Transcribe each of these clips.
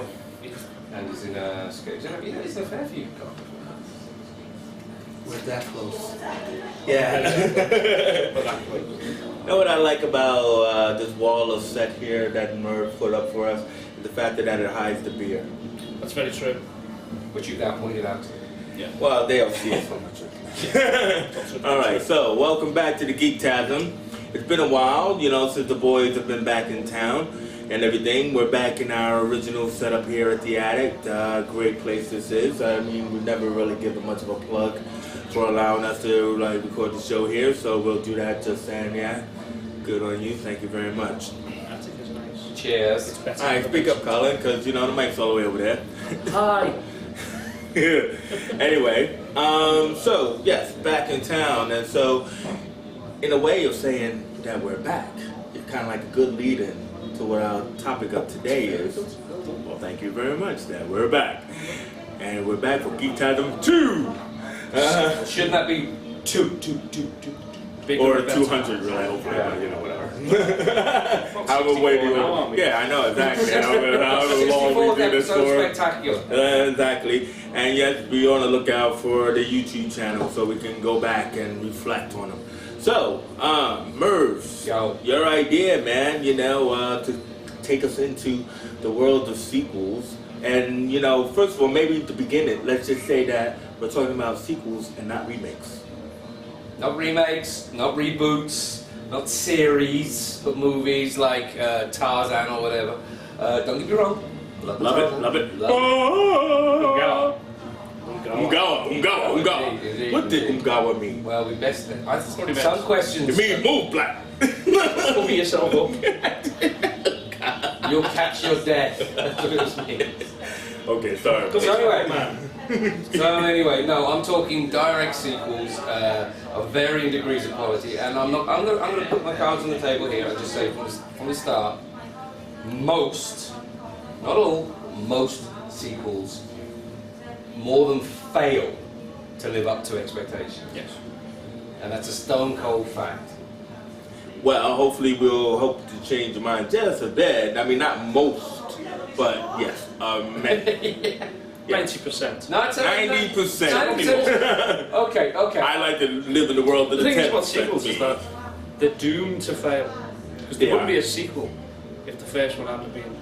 boy. And he's in a he's in a Fairview car. We're that close. Yeah. You know what I like about this wall of set here that Merv put up for us? Is the fact that it hides the beer. That's very true. Which you now pointed out. Yeah. Well, they'll see it from the Alright, so welcome back to the Geekgasm. It's been a while, you know, since the boys have been back in town and everything. We're back in our original setup here at the attic. Great place this is. I mean, we've never really given much of a plug for allowing us to record the show here, so we'll do that. Just saying, yeah, good on you. Thank you very much. Attic is nice. Cheers. Alright, speak up, Colin, because you know the mic's all the way over there. Hi. Anyway, so yes, back in town, and so in a way of saying that we're back, it's kind of like a good lead-in to what our topic of today is. Well, thank you very much. That we're back, and we're back for Geekgasm 2. Shouldn't that be two? Or 200, really? Hopefully, Yeah. You know, whatever. However way do you? Yeah, I know exactly. However long we do this for. Spectacular. Exactly. And yes, be on the lookout for the YouTube channel so we can go back and reflect on them. So, Mervs, your idea, man, you know, to take us into the world of sequels. And, you know, first of all, maybe to begin it, let's just say that we're talking about sequels and not remakes. Not remakes, not reboots, not series, but movies like Tarzan or whatever. Don't get me wrong. Love it. Ungawa. What did Ungawa mean? Well, we best. Some questions. It means move, black. Cover yourself up. You'll catch your death. That's what it means. Okay, sorry. So anyway, no, I'm talking direct sequels of varying degrees of quality, and I'm gonna put my cards on the table here and just say from the start, most, not all, most sequels more than fail to live up to expectations. Yes. And that's a stone cold fact. Well, hopefully we'll hope to change your mind just a bit. I mean, not most, but yes, many. 90%. No, it's 90%. Okay. I like to live in the world of the 10%. The thing about sequels is that they're doomed to fail. Because there wouldn't be a sequel if the first one hadn't been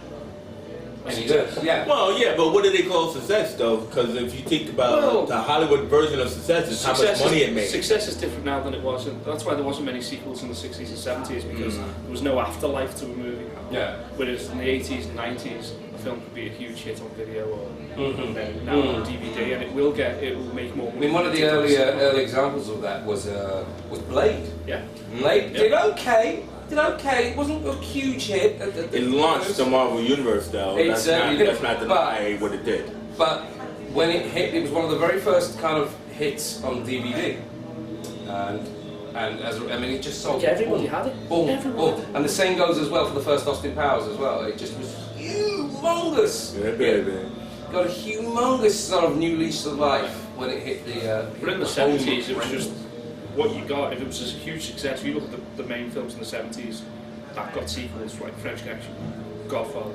a success. Yeah. Well, yeah, but what do they call success, though? Because if you think about the Hollywood version of success, is how much money it made. Success is different now than it was. And that's why there wasn't many sequels in the 60s and 70s, because there was no afterlife to a movie. Yeah. Whereas in the 80s and 90s, a film could be a huge hit on video or now on DVD, and it will make more money. I mean, one of the early examples of that was Blade. Yeah. Blade did okay. It wasn't a huge hit. It launched the Marvel Universe, though. That's not denying what it did. But when it hit, it was one of the very first kind of hits on DVD. And it just sold. Yeah, everybody had it. Boom. And the same goes as well for the first Austin Powers as well. It just was humongous. Yeah, baby. Got a humongous sort of new lease of life when it hit the. But in the 70s, it was just what you got. If it was a huge success, if you look at the main films in the 70s, that got sequels, like French Connection, Godfather,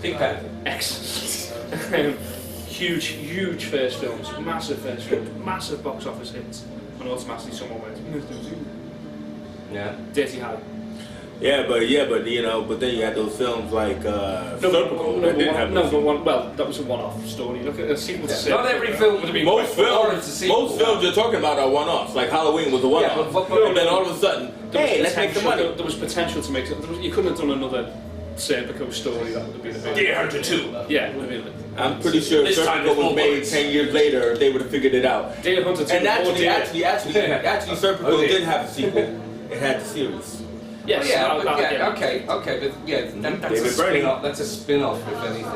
Pink Panther. Excellent. Huge first films, massive first films, massive box office hits, and automatically someone went, Yeah. Dirty Harry. Yeah, but you know, but then you had those films like Serpico that didn't have that was a one-off story. Look at a sequel to Serpico. Not every film would have been most films you're talking about are one-offs. Like Halloween was a one-off, and then all of a sudden, hey, let's make the money. There was potential to make something. You couldn't have done another Serpico story. That would have been a bit. Deer Hunter 2. Yeah, it would have been a bit. I'm pretty sure if Serpico was made 10 years later, they would have figured it out. Deer Hunter 2. And actually, Serpico did have a sequel. It had the series. Yes. That's a spin-off. That's a spin-off, if anything.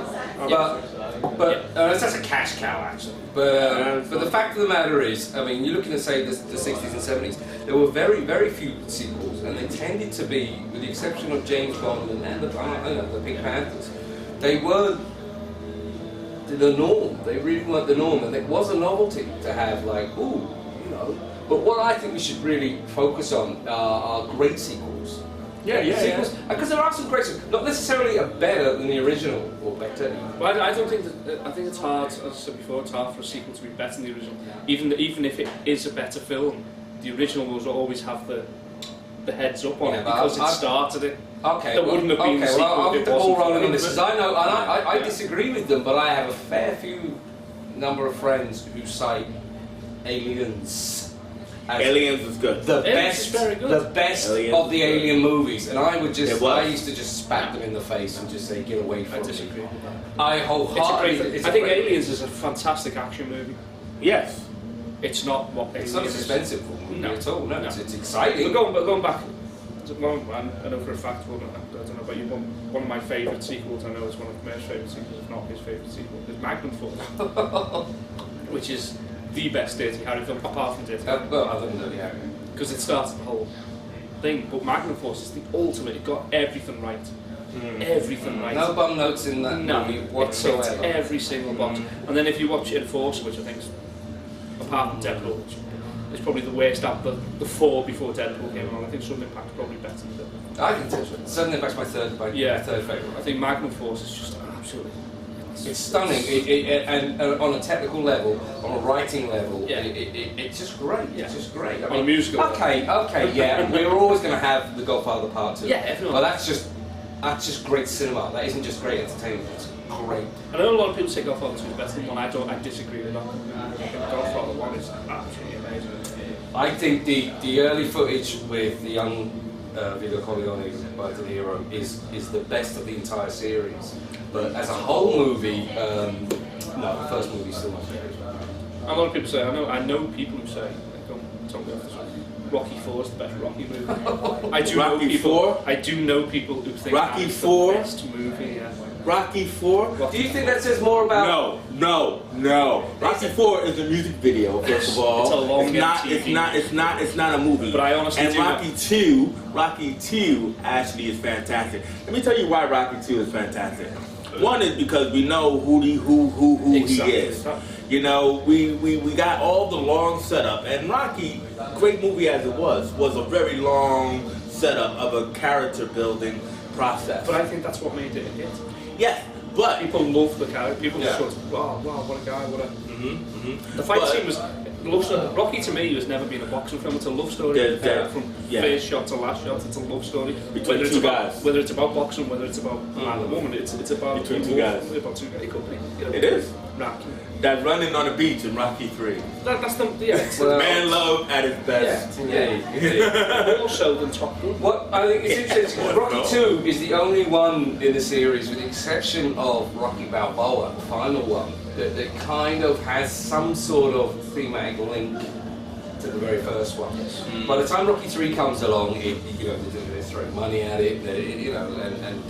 But that's a cash cow, actually. But the fact of the matter is, I mean, you're looking at say the 60s and 70s. There were very few sequels, and they tended to be, with the exception of James Bond and the Pink Panthers, they weren't the norm. They really weren't the norm, and it was a novelty to have like, ooh, you know. But what I think we should really focus on are great sequels. sequels. Because there are some great sequels. Not necessarily a better than the original, or better. Well, I don't think that. I think it's hard, as I said before, it's hard for a sequel to be better than the original. Even if it is a better film, the original will always have the heads up on it because it started it. Okay, there wouldn't have been a sequel I'll if get it the ball wasn't rolling on for this, because I know, and I disagree with them, but I have a fair few number of friends who cite Aliens. Aliens is good. The Aliens is very good. The best Aliens of the Alien movies, and I used to just spat them in the face and just say, get away from I me. disagree with that. I wholeheartedly. I think Aliens is a fantastic action movie. Yes. It's not what It's not a Aliens is. suspenseful movie at all. No, it's exciting. But going back, I know for a fact, I don't know about you, one of my favourite sequels, I know it's one of Mer's favourite sequels, if not his favourite sequel, is Magnum Force, which is the best Dirty Harry film, apart from Dirty Harry. Well, other than Dirty Harry. Because it started the whole thing, but Magnum Force is the ultimate, it got everything right. Everything right. No bum notes in that movie whatsoever. It's every single box. And then if you watch Enforcer, which I think is, apart from Deadpool, which is probably the worst out the four before Deadpool came on, I think Sudden Impact's probably better than Deadpool. I think Sudden Impact's my third favourite. I think Magnum Force is just absolutely... It's stunning, and on a technical level, on a writing level, it's just great. It's just great. On a musical okay, yeah, we're always going to have The Godfather Part 2. Yeah, everyone. But that's just great cinema. That isn't just great entertainment. It's great. I know a lot of people say Godfather 2 is better than 1. I disagree with that. I think Godfather 1 is absolutely amazing. I think the early footage with the young Vito Corleone by De Niro is the best of the entire series. But as a whole movie, no, the first movie is still my favourite. A lot of people say, I know people who say, tell me off this one, Rocky 4 is the best Rocky movie. I do know people who think Rocky that's 4? the best movie. Yeah. Rocky 4? Do you think that says more about? No. Rocky 4 is a music video, first of all. It's a long It's not a movie. But I honestly and Rocky 2 actually is fantastic. Let me tell you why Rocky 2 is fantastic. One is because we know who he is. You know, we got all the long setup, and Rocky, great movie as it was a very long setup of a character building process. But I think that's what made it a hit. Yes, but people love the character. People just sort of, wow, what a guy, what a... The fight scene was... Love story. Rocky to me has never been a boxing film. It's a love story. From first shot to last shot, it's a love story. Between two guys. Whether it's about boxing, whether it's about man and woman, it's about between two guys. About two guys. It could be. You know, it is. Rocky. That running on the beach in Rocky 3. That's the man love at his best. Yeah. More so than Top Gun. What I think it's interesting. Rocky 2 is the only one in the series, with the exception of Rocky Balboa, the final one, that kind of has some sort of thematic link to the very first one. By the time Rocky 3 comes along, they're throwing money at it, and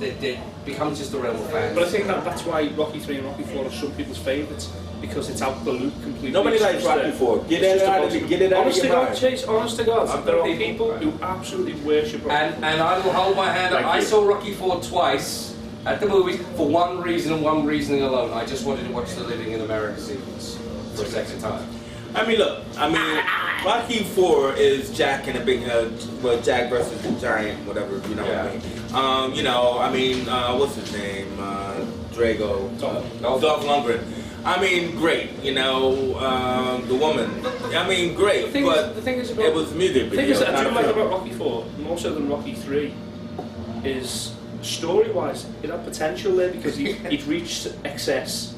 it becomes just a realm of fantasy. But I think that's why Rocky 3 and Rocky 4 are some people's favourites, because it's out the loop completely. Nobody likes Rocky 4. Get it out of your mind. Chase, honest to God, there are people who absolutely worship Rocky. And I will hold my hand up. I saw Rocky 4 twice at the movies for one reason and one reasoning alone. I just wanted to watch the Living in America sequence for a second time. Rocky 4 is Jack and a big, Jack versus the Giant, whatever, what I mean. What's his name? Drago. Dolph Lundgren. Great, the woman. Great, the thing is about, it was music. The thing is that I do like about Rocky 4, more so than Rocky 3, is story-wise, it had potential there, because he'd reached excess,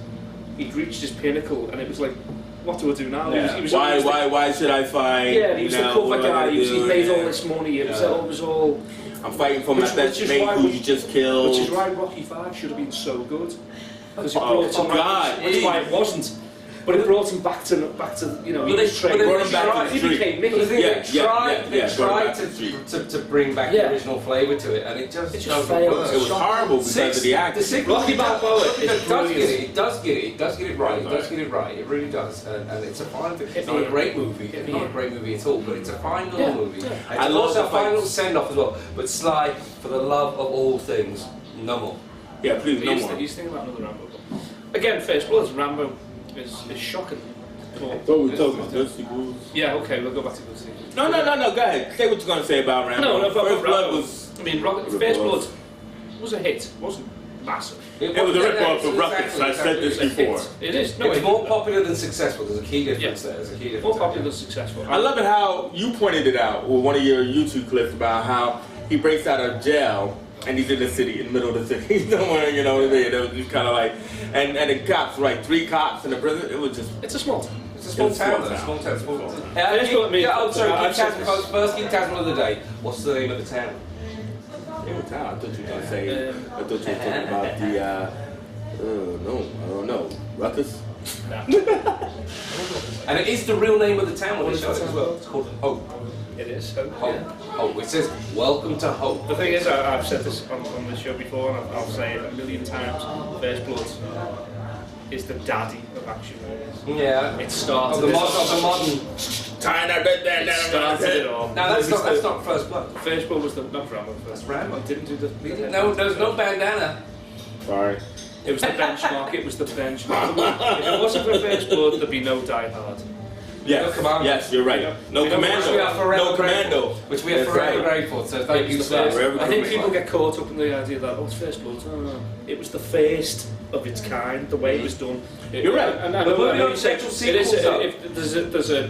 he'd reached his pinnacle, and it was like, what do I do now? Yeah. He was why should I fight? Yeah, he was the cover guy, he made all this money, it was all... I'm fighting for my best mate who you just killed. Which is why Rocky 5 should have been so good. Because it brought him back, that's why it wasn't. But it brought him back to he became Mickey. They tried to bring back the original flavour to it, and it just failed. It was horrible because of the acting. Rocky Balboa it does get it right. It really does, and it's a fine. It's not a great movie. It's not a great movie at all, but it's a fine little movie. And also a fine little send off as well. But Sly, for the love of all things, no more. Yeah, please, no more. He's thinking about another Rambo. Again, First Blood, Rambo is shocking. So we're talking about good sequels. Yeah, okay, we'll go back to good sequels. No. Go ahead. Say what you're going to say about Rambo. No, First Blood was. I mean, First Blood was a hit. It wasn't massive. It was a rip-off of Ruckus. I said this before. It is. No, it's more popular than successful. There's a key difference there. There's a key difference. More popular than successful. I love it how you pointed it out with one of your YouTube clips about how he breaks out of jail and he's in the city, in the middle of the city. He's somewhere, you know what I mean? It was just kind of like, and the cops, like 3 cops in the prison. It was just. It's a small town. It's a small town. First Geekgasm of the day. What's the name of the town? I thought you were going to say. I thought you were talking about the. No, I don't know. Ruckus. And it is the real name of the town. What is it as well? It's called Hope. It is Hope. Hope. It says "Welcome to Hope." The thing is, I've said this on the show before, and I'll say it a million times. First Blood is the daddy of action movies. Yeah. It started. The modern. Tying that red band down around his head. No, that's not First Blood. First Blood was the not Rambo. That's Rambo. Didn't do the. No, there was no bandana. Sorry. It was the benchmark. It was the benchmark. If it wasn't for First Blood, there'd be no Die Hard. Yes. No Commando. Yes, you're right. No Commando. No Commando. Which we are forever grateful. So thank you for that. I think people get caught up in the idea that it's First Blood. No. It was the first of its kind. The way it was done. You're right. And I know you say it is. There's a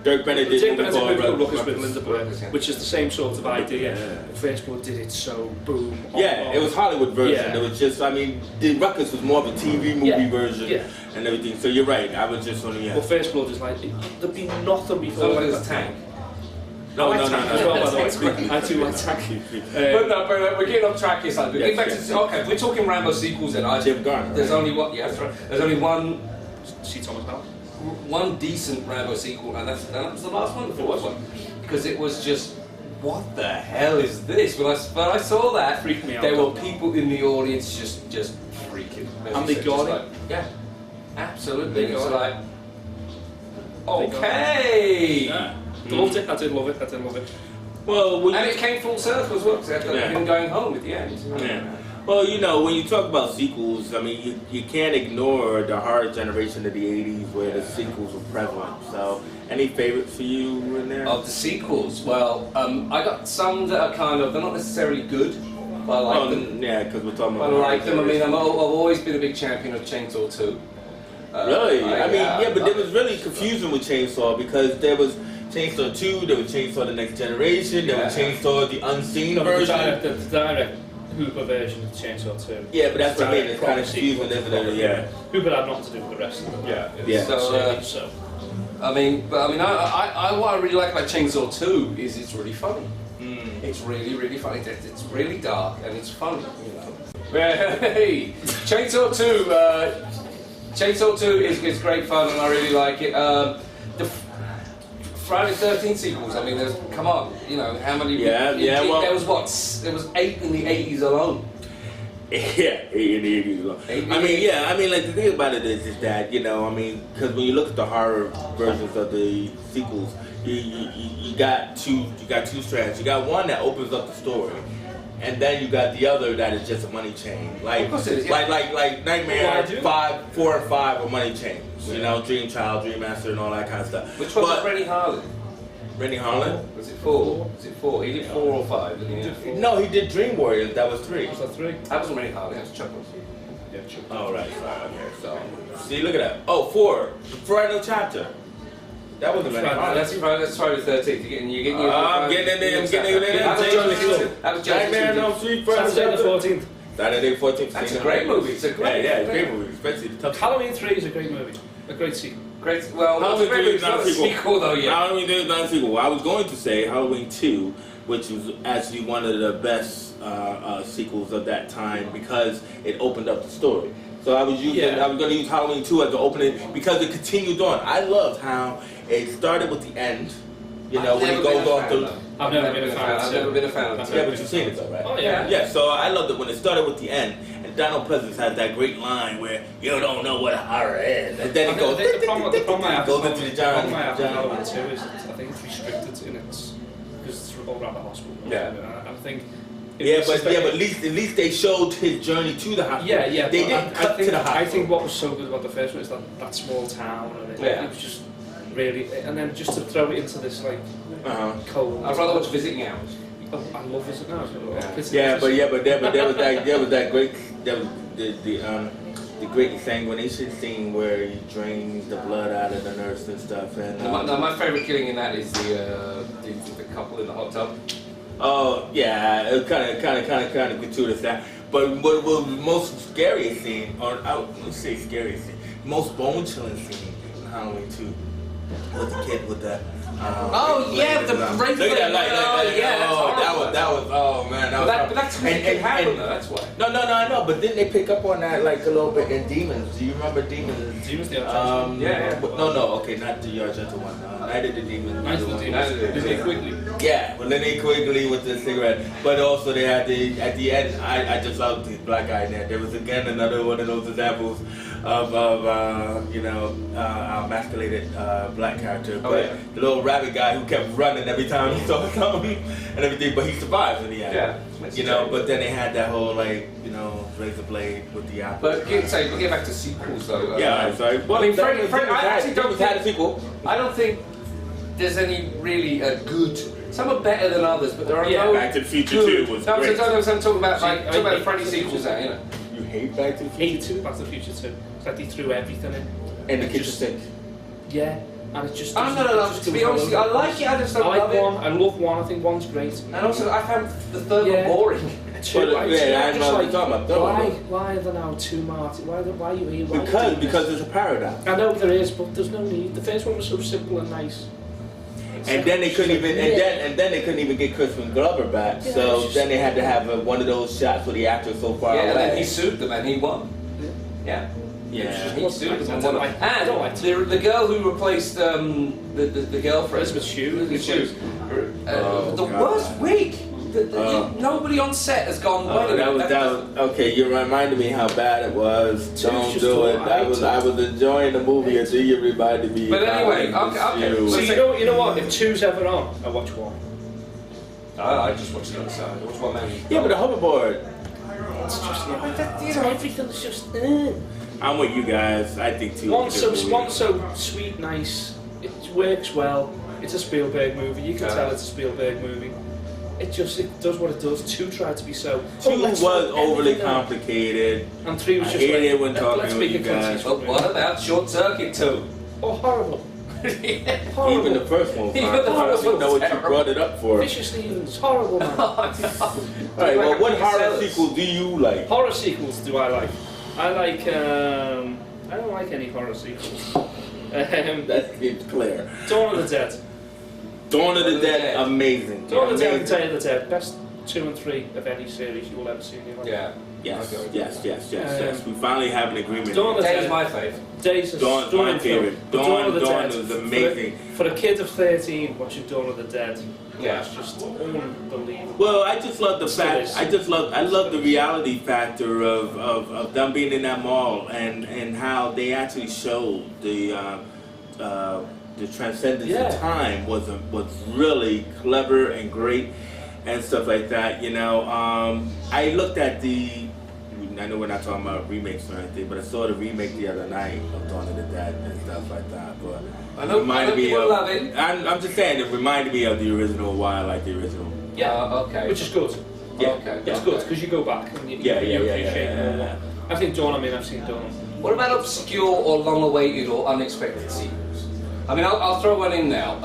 Dirk Bennett did Ruckus with Linda Blair, which is the same sort of idea. First Blood did it so boom. It was Hollywood version. It was just, I mean, the Ruckus was more of a TV movie version and everything. So you're right. I was just only. Well, First Blood is like there'd be nothing before like that tank. No. I do like Tank. But we're getting off track here, son. Okay, we're talking Rambo sequels then. Jim Garner. There's only one. Yeah, that's right. There's only one. See Thomas Howell. One decent Rambo sequel, and that was the last one. The first one, because it was just. What the hell is this? When I saw that, freaked me out. There were people in the audience just freaking. And they got it. Yeah, absolutely. It was like, okay. Yeah. Loved it. I did love it. Well, and it came full circle as well. Because they've been going home at the end. Yeah. Well, you know, when you talk about sequels, I mean, you can't ignore the horror generation of the '80s where the sequels were prevalent. So, any favorites for you in there? Of the sequels, well, I got some that are kind of, they're not necessarily good, but I like them. Yeah, because we're talking about. I like them. I mean, I've always been a big champion of Chainsaw 2. Really? But it was really confusing with Chainsaw because there was Chainsaw 2, there was Chainsaw the Next Generation, there was Chainsaw the Unseen version. The direct Hooper version of Chainsaw 2. Yeah, but that's what I mean. It's kind of confusing, isn't it? Yeah. Hooper had nothing to do with the rest of them. Yeah. So, I what I really like about Chainsaw 2 is it's really funny. It's really, really funny. It's really dark and it's funny. You know. Hey, Chainsaw 2. Chainsaw 2 is great fun and I really like it. The Friday the 13th sequels. I mean, come on, you know how many? Well, there was 8 in the 80s alone. Yeah, 8 in the 80s alone. I mean, like the thing about it is that you know, I mean, because when you look at the horror versions of the sequels, you got two strands. You got one that opens up the story. And then you got the other that is just a money chain, like like Nightmare 4 and 5 are money chains. You know, Dream Child, Dream Master, and all that kind of stuff. Which one was Rennie Harlan? Rennie Harlan? Was it 4? Was it 4? He did 4 or 5, didn't he? No, he did Dream Warriors. That was 3. Was that 3? That wasn't Rennie Harlan. That was Chuckles. Yeah, Chuckles. Oh right, sorry. Okay, so see, look at that. Oh, 4. The final chapter. That wasn't Rennie Harlan. That's Friday the 13th. You're getting. I'm getting in there. I'm getting in there. That was Nightmare on Elm Street. Saturday the 14th. Saturday 14th. That's a great movie. It's a great movie. Especially the tough. Halloween 3 is a great movie. A great sequel. Great. Well, Halloween 3 is not a sequel though. Yeah. Halloween 3 is not a sequel. I was going to say Halloween 2, which was actually one of the best sequels of that time because it opened up the story. So I was going to use Halloween 2 as the opening because it continued on. I loved how it started with the end. You know, when it goes on through. I've never been a fan. I've never been a fan of it. Yeah, but you've seen it though, right? Oh yeah. Yeah, so I loved it when it started with the end. And Donald Pleasance has that great line where you don't know what horror is. And then it goes. The problem I have goes into the giant. The problem I have with Halloween 2 is I think it's restricted in its because it's all around the hospital. Yeah. I think but at least they showed his journey to the hospital. Yeah. They didn't cut to the hospital. I think what was so good about the first one is that small town, and it was just really, and then just to throw it into this like cold. I'd rather watch Visiting Hours. Oh, I love Visiting Hours. But there was that great the great exsanguination scene where he drains the blood out of the nurse and stuff. And my favourite killing in that is the couple in the hot tub. Oh yeah, it kind of gratuitous that. But what was the most scariest scene, or I would say scariest scene, most bone chilling scene in Halloween 2 was the kid with the. The rape blade. That was oh man. But that's what can happen though. That's why. No, I know. But didn't they pick up on that like a little bit in Demons? Do you remember Demons? Demons, the Argento. No. Okay, not the Argento one. Night of the Demons. Night of the Demons. Linnea Quigley. Yeah, with Linnea Quigley with the cigarette. But also they had at the end. I just loved the black guy in there. There was again another one of those examples of emasculated black character. But the little rabbit guy who kept running every time he saw something and everything, but he survived in the end. Yeah. But then they had that whole razor blade with the apple. But we'll get back to sequels though. I'm sorry. Well, I mean, I actually don't had a sequel. I don't think there's any really good. Some are better than others, but there are no. Back to the Future 2 was great. I'm talking about Freddy sequels out, You hate Back to the Future 2? Back to the Future 2. It's like they threw everything in. And the kitchen sink. Yeah. And it just. No. To be honest, I like it. I just don't love it. I love one. I think one's great. And also, I found the third one boring. Why are there now two Marty? Why are you here? Because there's a paradox. I know there is, but there's no need. The first one was so simple and nice. And then they couldn't even get Crispin Glover back. So then they had to have one of those shots where the actor's so far away. And then he sued them and he won. Yeah. He sued them and won. And the girl who replaced the girlfriend, Elizabeth Shue, the worst wig. Nobody on set has gone. Okay. You reminded me how bad it was. Don't do it. I was enjoying the movie until you reminded me. But anyway, okay. So you know what? If two's ever on, I watch one. I just watch the other side. I watch one man. Yeah, but the hoverboard. It's just everything's just. I'm with you guys. I think two. One's so sweet, nice. It works well. It's a Spielberg movie. You can tell it's a Spielberg movie. It does what it does. Two tried to be so. Two was overly complicated. And three was just hated it when talking with you guys. But what about Short Circuit 2? Oh, horrible. Horrible. Even the first one. Even the first one. Know what you brought it up for. Fisher Stevens, horrible man. Alright, well, what horror sequel do you like? Horror sequels do I like? I like. I don't like any horror sequels. That's clear. Dawn of the Dead. Dawn of the Dead, amazing. Dawn of the Dead, Day of the Dead, best 2 and 3 of any series you will ever see in your life. Yeah. Yes. We finally have an agreement. Dawn of the Dead is my favourite. Days my favorite. Dawn of the Dead is amazing. For a kid of 13 watching Dawn of the Dead, yeah, it's just unbelievable. Well, I just love the fact. I love the reality factor of them being in that mall and how they actually showed the transcendence of time was really clever and great and stuff like that. I looked at I know we're not talking about remakes or anything, but I saw the remake the other night of Dawn of the Dead and stuff like that. But I know people love it. I'm just saying it reminded me of the original. Why I like the original. Yeah, okay. Which is good. Yeah, okay. It's good because you go back and you appreciate it more. I think Dawn. I've seen Dawn. What about obscure or long-awaited or unexpected sequels? I mean, I'll throw one in now.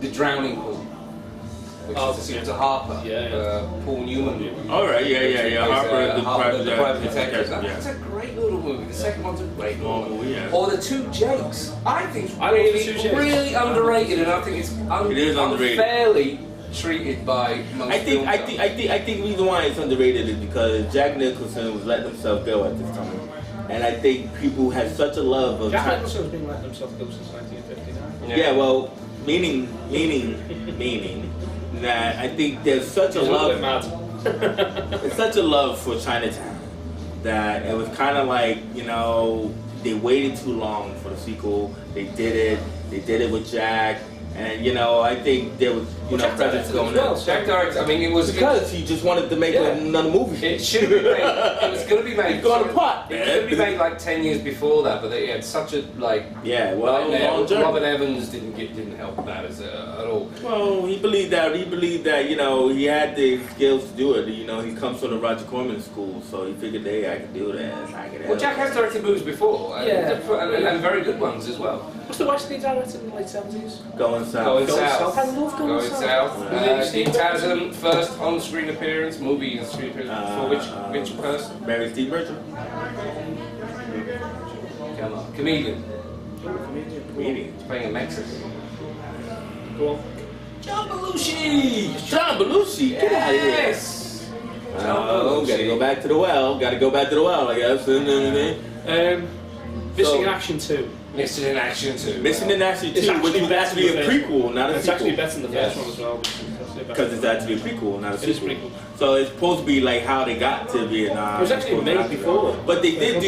The Drowning Pool, which is a sequel to Harper. Paul Newman movie. All right, Harper, the private detective. That's a great little movie. The second one's a great little movie. Yeah. Or The Two Jakes. I think it's really underrated, and I think it's unfairly treated by most I think the reason why it's underrated is because Jack Nicholson was letting himself go at this time. And I think people have such a love of Jack Nicholson's been letting himself go since 1959. Yeah, well, meaning that I think there's such a love. It's such a love for Chinatown that it was kind of like, they waited too long for the sequel. They did it with Jack, And I think there was presence going on. Jack directed. I mean, it was because he just wanted to make another movie. It should be made. It was going to be made. Gone apart. It was going to be made like 10 years before that, but they had such a Robin Evans didn't help matters at all. Well, he believed that he had the skills to do it. He comes from the Roger Corman school, so he figured, hey, I can do this. Well, Jack has directed movies before, and very good ones as well. Was the Western directed in the late 70s? Going South. Going South. I love Going South. Geekgasm, first on-screen appearance, movie on-screen appearance for which person? Mary Steve Burton. Come on. Comedian. Comedian. He's playing a Mexican. Go on. John Belushi! John Belushi! Get out of here! Yes! Gotta go back to the well. I guess. Missing in Action 2. Missing in Action 2. Missing in Action 2, which was actually a prequel, not a sequel. It's actually better than the first one as well. Because it's actually a prequel, not a sequel. It is prequel. So it's supposed to be like how they got to Vietnam. It was actually made before. But didn't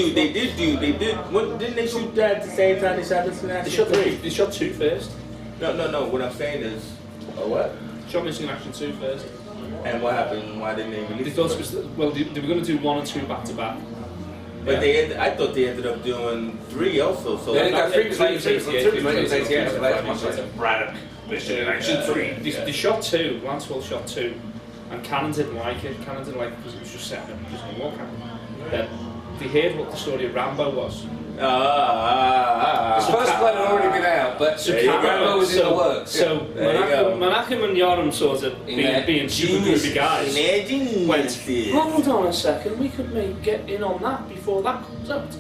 they shoot that at the same time they shot Missing in Action 3? They shot 2 first. No, what I'm saying is, what? Shot Missing in Action 2 first. And what happened? Why didn't they release it? They thought it was, they were going to do 1 and 2 back to back. But I thought they ended up doing 3 also. So they got 3 Braddock. Mission in Action 3. They shot 2. Lancewell shot 2, and Cannon didn't like it. Cannon didn't like it because it was just set up just on war camera. Then they heard what the story of Rambo was. The first blood had already been out, but Rambo was in the works. So Menachem and Yoram sort of being super groovy guys went, hold on a second, we could get in on that before that comes out.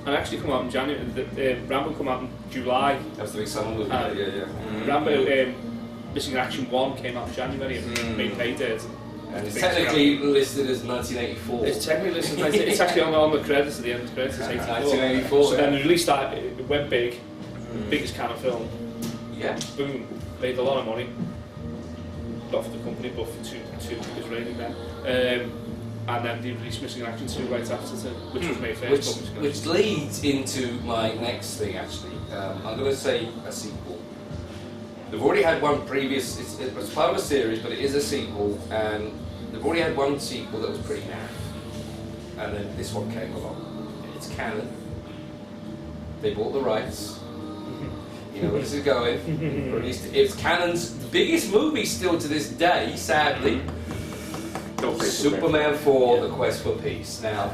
And actually come out in January. Rambo come out in July. That's the big summer movie. Rambo Missing in Action 1 came out in January and made payday. And it's technically listed as 1984. It's technically listed as it's actually on the credits at the end of the credits. It's 1984. So then they released that. It went big, biggest kind of film. Yeah. Boom, made a lot of money. Not for the company, but for two Israeli men. And then they released Missing in Action 2 right after, which was made first. Which leads into my next thing actually. I'm going to say a sequel. They've already had one previous, it's part of a series, but it is a sequel, and they've already had one sequel that was pretty naff. And then this one came along. It's canon. They bought the rights. You know where this is going. Released it's canon's biggest movie still to this day, sadly. Superman 4, The Quest for Peace. Now,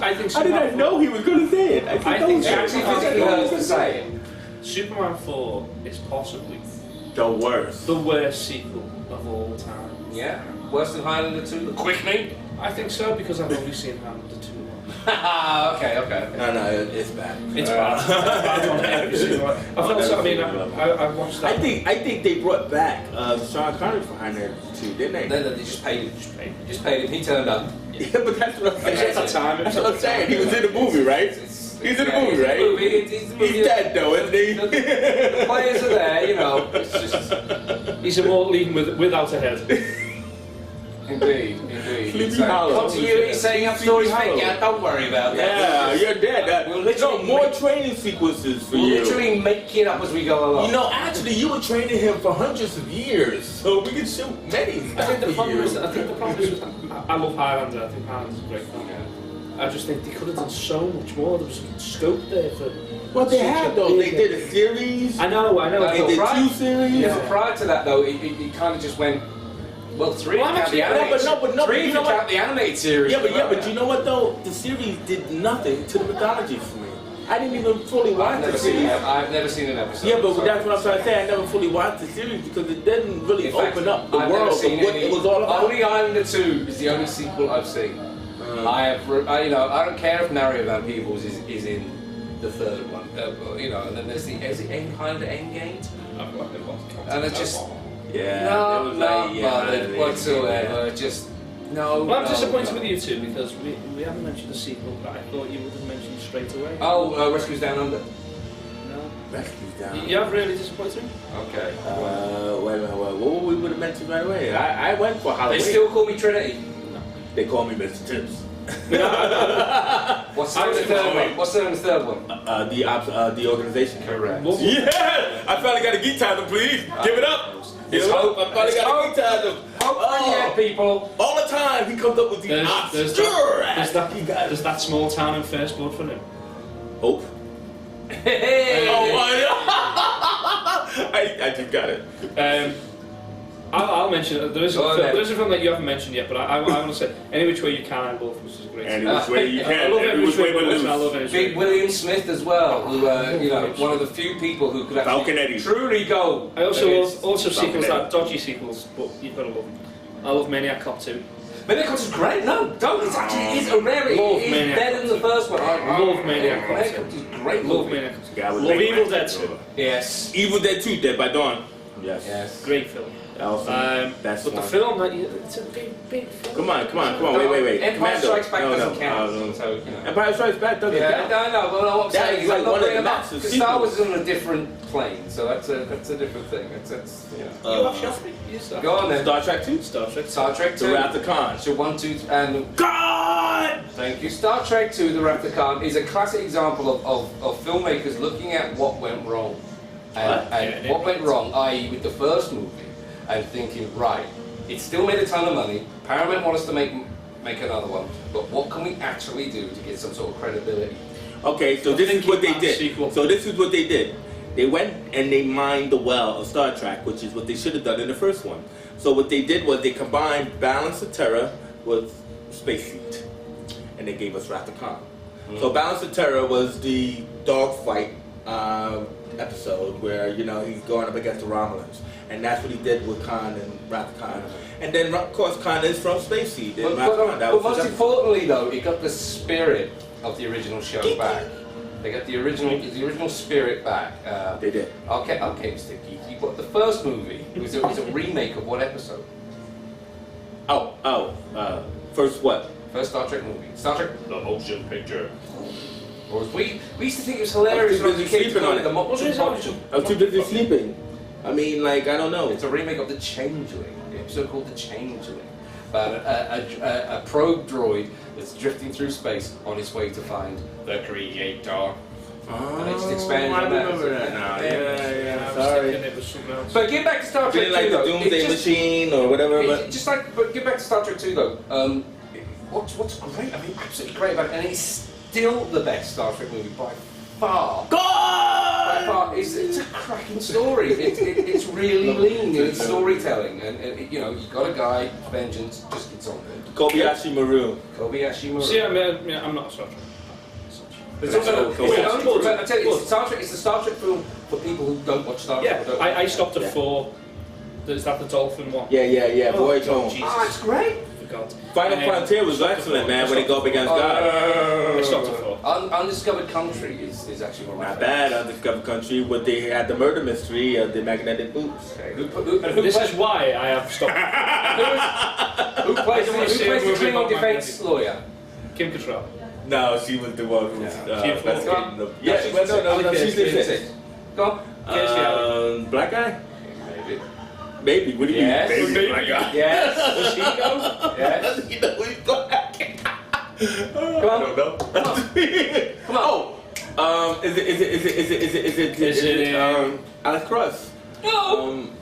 I think I didn't know he was going to say it. I think actually physically hurts to say it. Superman 4 is possibly the worst sequel of all time. Yeah, worse than Highlander 2, The Quickening? I think so, because I've only seen Highlander 2. Okay. No, it's bad. It's bad. It's bad on every single one. I watched that. I think they brought back Sean Connery for Highlander 2, didn't they? No, they just paid him. He turned up. Yeah, but that's what I'm saying. That's what I'm saying. He was in the movie, right? He's in the movie, right? He's dead though, isn't he? The players are there, you know. It's just he's immortal even without a head. Indeed. Continuity setting up stories. Yeah, don't worry about that. Yeah, you're dead. We'll literally more training sequences for you. We'll literally make it up as we go along. Actually, you were training him for hundreds of years, so we can shoot many. I think the problem is I love Highlander. I think Highlander's a great film. I just think they could have done so much more. There was scope there for. Well, they had though. They did a series. I know. They did 2 series. Yeah. Prior to that, though, it kind of just went. Well, 3 if you count the animated. 3 if you count the animated series. But you know what though? The series did nothing to the mythology for me. I didn't even fully watch the series. I've never seen an episode. Yeah, but that's what I'm trying to say. I never fully watched the series because it didn't really open up the world of what it was all about. Only Highlander 2 is the only sequel I've seen. I don't care if Mario Van Peebles is in the 3rd one. And then there's the Highlander Endgame. And it's just. Yeah, no, whatsoever. Just no. Well, I'm disappointed with you two because we haven't mentioned the sequel that I thought you would have mentioned straight away. Oh, Rescues Down Under. No. Rescues Down. You have really disappointed me. Okay. Wait a minute. What we would have mentioned right away? I went for Halloween. They still call me Trinity. No. They call me Mr. Tips. What's the third one? What's the third one? The organization. Correct. Yeah! I finally got a Geek Tasm, please. Give it up. It's hope. I finally got a Geek Tasm. Hope people. All the time he comes up with these there's that small town in First Blood for him. Hope. Hey. Oh my! I just got it. I'll mention it. There is a film that you haven't mentioned yet, but I want to say Any Which Way You Can, I'm Wolf, which is great. Any Which Way You Can. I love Any Which Way You Can. I love it. Big William Smith as well, who one of the few people who could actually truly go. I also sequels, that dodgy sequels, but you've got to love them. I love Maniac Cop 2. Maniac Cop is great. No, don't. It's actually a rarity. It's better than the first one. I love Maniac Cop 2. Maniac Cop is great. Love Maniac Cop 2. Love Evil Dead 2. Yes. Evil Dead 2, Dead by Dawn. Yes. Great film. That's but the film, it's a big film. Come on, wait. Empire Strikes Back doesn't count. So, you know. Empire Strikes Back doesn't count. No, well, what I'm saying is like one of the massive sequels. Star Wars is on a different plane, so that's a different thing. It's you know. Go on then. Star Trek 2? Star Trek 2. The Wrath of Khan. So 1, 2, and... God! Thank you. Star Trek 2, The Wrath of Khan is a classic example of filmmakers looking at what went wrong. And what went wrong, i.e. with the first movie, and thinking, right, it still made a ton of money, Paramount want us to make another one, but what can we actually do to get some sort of credibility? Okay, so this is what they did. They went and they mined the well of Star Trek, which is what they should have done in the first one. So what they did was they combined Balance of Terror with Space Seat, and they gave us Wrath of Khan. So Balance of Terror was the dogfight episode where, you know, he's going up against the Romulans. And that's what he did with Khan and Wrath of Khan. And then, of course, Khan is from Space Seed. But most importantly, though, it got the spirit of the original show back. They got the original spirit back. They did. Okay, Mr. Geeky. But the first movie was a remake of what episode? First what? First Star Trek movie. Star Trek The Motion Picture. We used to think it was hilarious when we came to it. I was too busy sleeping. I mean, like, I don't know. It's a remake of The Changeling, the episode called The Changeling, about a probe droid that's drifting through space on its way to find the Creator. And they just expanded on that. I remember that now. Yeah, sorry. But get back to Star Trek 2 though. Doomsday Machine or whatever. But get back to Star Trek 2 though. What's great? I mean, absolutely great about it, and it's still the best Star Trek movie by far. By far, it's a cracking story. It's really lean in its storytelling, and you know, you've got a guy, Vengeance, just gets on it. Kobayashi Maru. See, I'm not a Star Trek. It's the Star Trek film for people who don't watch Star Trek. Yeah, I stopped at 4. Is that the dolphin one? Yeah. Voyage Home. It's great. Final Frontier was excellent, man, when they go up against God. I stopped at 4. Undiscovered Country is actually one of my Not bad, Undiscovered Country, but they had the murder mystery of the magnetic boots. Okay. This is why I have stopped. Who plays the Klingon defense lawyer? Kim Cattrall. No, she was the one who was investigating the... Yeah, no, she's the Go on. Black guy? Maybe. Maybe, what do you mean? Maybe black guy. Yes. Does he go? Yes. You know he's black. Come on. I don't know. Come on. Is it Alex Cross? No.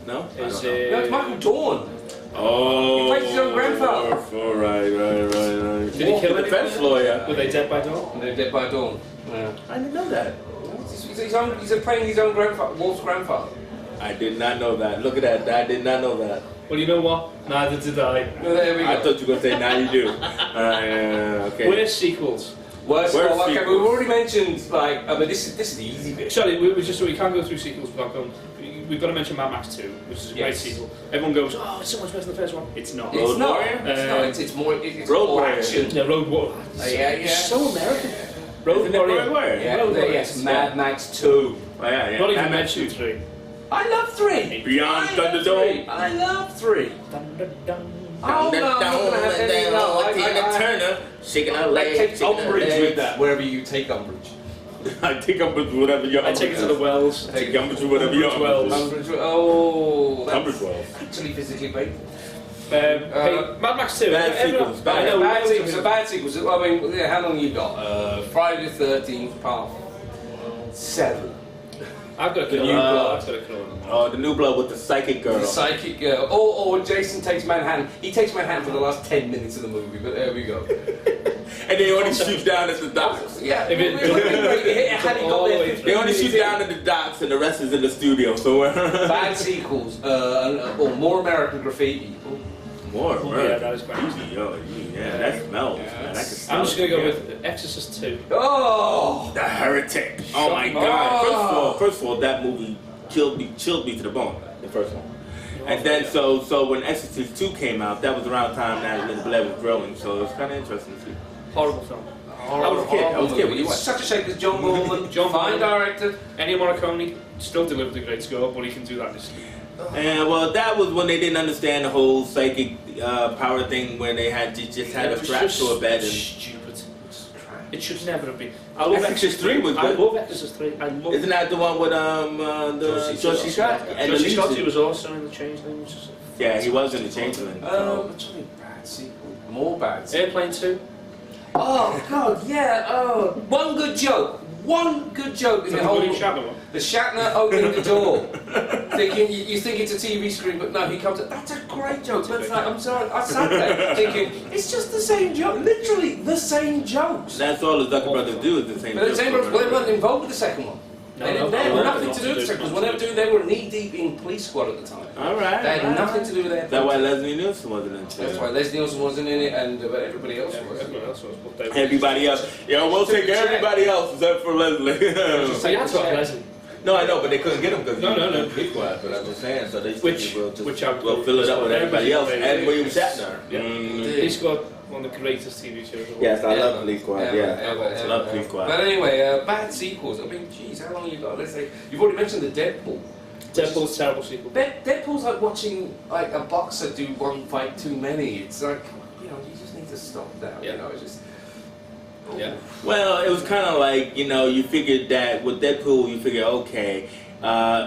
No? Is No, it's Michael Dorn. Oh. He plays his own grandfather. Right. Did he kill the defense lawyer? Were they dead by dawn? They're dead by dawn. Yeah. I didn't know that. He's playing his own grandfather, Wolf's grandfather. I did not know that. Look at that. I did not know that. Well, you know what? Neither did I. Well, there we go. I thought you were going to say, now you do. Okay. Worst sequels. Worst sequels. We've already mentioned, like, I mean, this is the easy bit. Sorry, we can't go through sequels without going. We've got to mention Mad Max 2, which is a great sequel. Everyone goes, oh, it's so much better than the first one. It's not. It's not. It's more action. Yeah, Road Warrior. It's so American. Road Warrior. Yes, Mad Max 2. Oh, yeah. Not even mentioned 3. I love 3. Beyond Thunderdome. I love 3. Dun. Oh no, I'm not gonna have any. No, Tina Turner shaking her I leg. take umbrage with that. Wherever you take umbrage. I take umbrage with whatever you're. I take it to the wells. I take umbrage with whatever you're. Umbrage wells. Umbrage wells. Actually physically painful. Hey, Mad Max 2. Bad sequels. Bad sequels. I mean, how long you got? Friday the 13th, part 7. I've got a The new new blood. blood. I've got a killer. Oh, the new blood with the psychic girl. The psychic girl. Or Jason takes Manhattan. He takes Manhattan for the last 10 minutes of the movie, but there we go. And they only shoot down at the docks. Yeah, If it- had he got there 15 They only minutes shoot in. down at the docks and the rest is in the studio. So Bad sequels, or more American Graffiti. more. Yeah, that is quite easy. Yo, yeah, that smells. Yeah, man. I can smell I'm just going to go it. with Exorcist 2. Oh! The Heretic. Oh my Oh. God! First of all, that movie chilled me to the bone. The first one. And then so when Exorcist 2 came out, that was around the time that Linda Blair was growing. So it was kind of interesting to see. Horrible film. I was a kid. I was a kid when you It's watched. such a shame because John Boorman, John fine Boorman. director. Ennio Morricone still delivered a great score, but he can do that this year. And well, that was when they didn't understand the whole psychic power thing, where they had just had a strap to a bed and. Stupid. It should never have been. I love Exorcist 3 was I good. love Exorcist 3. I love Isn't that the one with the Josie Scott? And the Josie lead Scott, he singer? was also in the Changeling. Which is Yeah, he was in the Changeling. What's a bad sequel? More bad sequel. Airplane 2. Oh, God, yeah, oh. One good joke. One good joke in the whole... William Shatner one. The Shatner opening the door. Thinking, you think it's a TV screen, but no, he comes up. That's a great joke. But it's like, I'm sorry, I sat there thinking, it's just the same joke. Literally the same jokes. That's all the Zucker brothers do is the same. But the same joke. brothers, well, they weren't involved with the second one. They had nothing to do with the second one. When they were doing, they were knee deep in Police Squad at the time. All right. They had nothing to do with that. That's why Leslie Nielsen wasn't in it. That's why Leslie Nielsen wasn't in it, and but everybody else Yeah, was. everyone else was. But they were- Everybody else. Yeah, we'll take everybody else except for Leslie. So you had to have Leslie. No, I know, but they couldn't get him because No. he was Police Squad. But I'm just saying, so they Which I would we'll fill it up with everybody else Everybody- and William Shatner. Yeah. Police Squad, one of the greatest TV shows. of all Yes, I time. love Police Squad. Yeah, I love Police Squad. But anyway, bad sequels. I mean, geez, how long you got? Let's say you've already mentioned the Deadpool. Deadpool's terrible sequel. Deadpool's like watching like a boxer do one fight too many. It's like, you know, you just need to stop that. Yeah. You know, it's just. Yeah. Well, it was kind of like, you figured that with Deadpool, you figure, okay,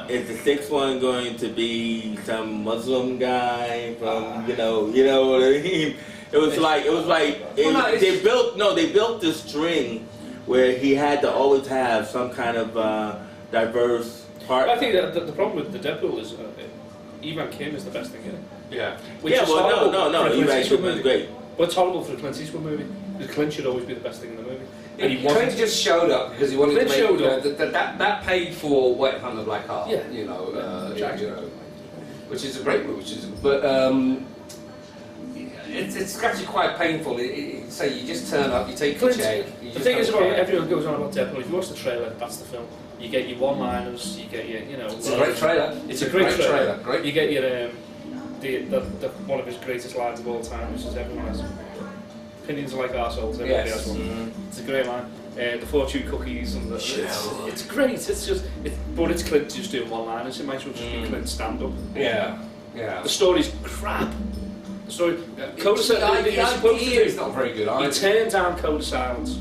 is the sixth one going to be some Muslim guy from, you know what I mean? It was like they built this string where he had to always have some kind of diverse part. I think that the problem with the Deadpool is Evan Kim is the best thing in it. Yeah. Which Yeah, is well, horrible no, for a Evan Clint Eastwood Kim was movie. great. But it's horrible for a Clint Eastwood movie. Because Clint should always be the best thing in the movie. Yeah, And he Clint wasn't. just showed up because he wanted Clint to make showed up. that paid for Wet Hunt the Black Heart. Yeah. You know, Exactly. which is a great movie. But it's actually quite painful. Say you just turn up, you take your check. The thing is about everyone goes on about Deadpool. If you watch the trailer, that's the film. You get your one-liners. You get your, It's a great trailer. It's a great trailer. Great. You get your the one of his greatest lines of all time, which is everyone has opinions are like arseholes. Everybody Yes. has one. It's a great line. The fortune cookies and it's great. But it's Clint just doing one-liners. It might as well just be Clint stand-up. Yeah. The story's crap. The story. Code of The Silence. idea is not very good. He turned down Code of Silence,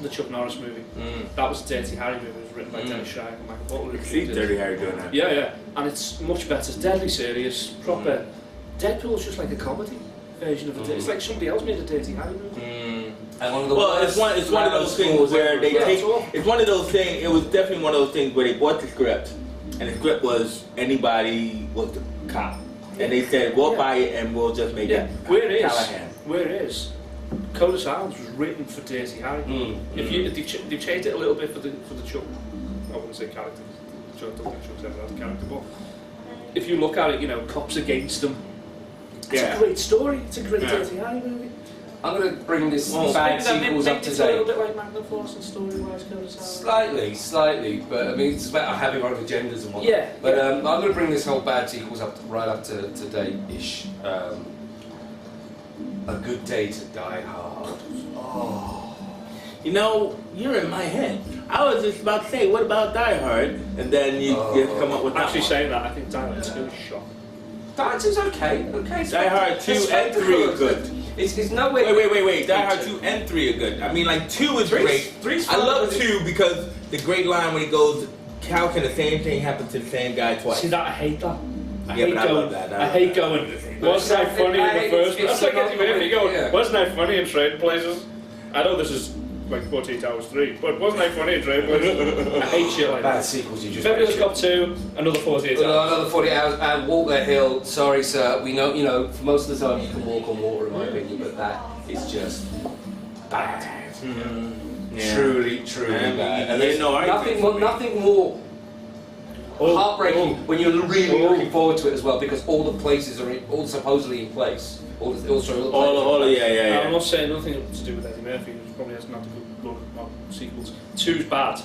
the Chuck Norris movie. That was a Dirty Harry movie. It was written by Dennis Schreiber and Michael Butler. who See did- Dirty Harry doing that. Yeah, and it's much better. It's deadly serious, proper. Deadpool's just like a comedy version of it. It's like somebody else made a Dirty Harry movie. And one of the Well, worst it's one of those things where they Yeah, take. it's awful. It's one of those things. It was definitely one of those things where they bought the script, and the script was anybody was the cop, and they said we'll buy it and we'll just make it. Callahan. Where it is, Code of Silence was written for Dirty Harry. If they've changed it a little bit for the Chuck, I wouldn't say character. Chuck doesn't think Chuck's ever had a character, but if you look at it, cops against them. It's a great story. It's a great Dirty Harry movie. I'm going to bring this Well, bad Maybe that sequels up to it's a little date. bit like Magnum Force and story-wise, Code of Silence. Slightly, but I mean it's about having our own agendas and whatnot. Yeah. But I'm going to bring this whole bad sequels right up to date-ish. A Good Day to Die Hard. You're in my head. I was just about to say, what about Die Hard? And then you come up with that Actually, one. saying that, I think Die Hard 2 is shot. Die Hard 2's okay. Die Hard 2 and 3 are good. It's nowhere. Wait. Die Hard 2 and 3 are good. I mean, like 2 is great. I love 2 because the great line when he goes, how can the same thing happen to the same guy twice? See that? I hate that. I Yeah, hate but I going. love that. I hate going. Wasn't I funny in the first? it's That's like not Eddie the Murphy way- going. yeah. Wasn't I funny in Trading Places? I know this is like 48 Hours 3, but wasn't I funny in Trading Places? I hate shit like Bad that. sequels, you just. Fabulous Cop 2, another 48 Well, hours. another 40 hours and walk that hill. Sorry, sir. We know, you know, for most of the time you can walk on water, in my opinion, but that is just bad. Yeah. Truly And bad. And yeah, there's no, I nothing agree. nothing more heartbreaking when you're really looking forward to it as well, because all the places are all supposedly in place. All the places are in place. I'm not saying nothing to do with Eddie Murphy, which probably has not a good look at sequels. 2's bad.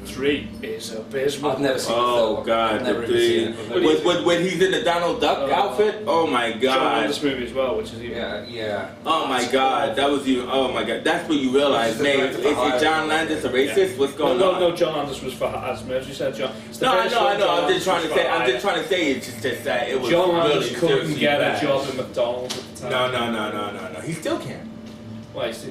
3 is abysmal. I've never seen the Oh third God, one. I've never the even seen it. when he's in the Donald Duck outfit. Oh my John God. Landis movie as well, which is even. Yeah. Oh my God, that was you. Oh my God, that's when you realize, man, is John Landis a racist? What's going on? No, John Landis was for, as Mercy said, John. No, I know. I'm just trying to say it's just that it was John really Landis couldn't seriously get bad. a job at McDonald's at the time. No. He still can't. Why? That's